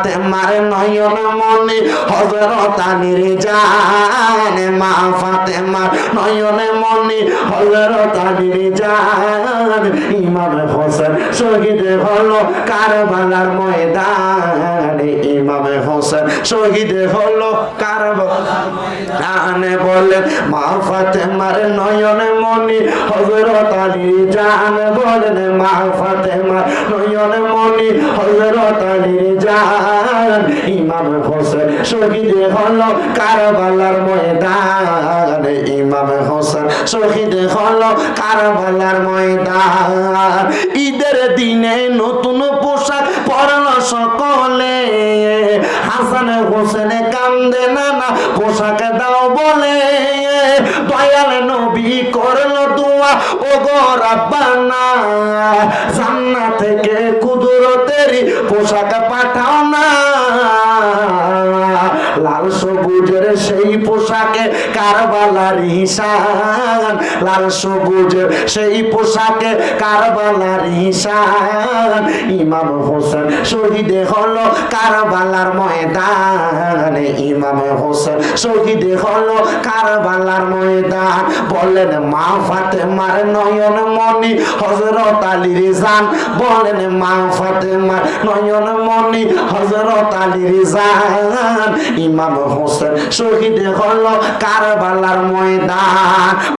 ফাতেমার নয়ন মনি হযরত আলীর জান মা ফাতেমার নয়ন মনি হযরত আলীর জান ইমাম হোসেন শহীদ হলো কারবালার ময়দানে ইমাম হোসেন শহীদ হলো কারবালার ময়দানে বলেন মা ফাতেমার নয়ন মনি হযরত আলীর জান বলেন মা ফাতেমার নয়ন মনি হযরত আলীর জান ইমাম হোসেন শহীদ হলো কারবালার ময়দানে ইমাম হোসেন শহীদ হলো কারবালার ময়দান ঈদের দিনে নতুন পোশাক পরল সকলে হাসান হোসেন কান্দে নানা পোশাক দাও বলে দয়াল নবী করলো দোয়া ও গো রাব্বানা জান্নাত থেকে কুদরতেরই পোশাক পাঠাও না লাল সবুজের সেই পোশাকে কারবালার ঈশান লাল সবুজের সেই পোশাকে কারবালার ঈশান ইমাম হোসেন শহীদ হলো কারবালার ময়দানে ইমাম হোসেন শহীদ হলো কারবালার ময়দান বলেন মা ফাতেমার নয়ন মনি হযরত আলীর জান বলেন মা ফাতেমার নয়ন মনি হযরত আলীর জান ইমাম হোসেন শহীদ হলো কারবালার ময়দান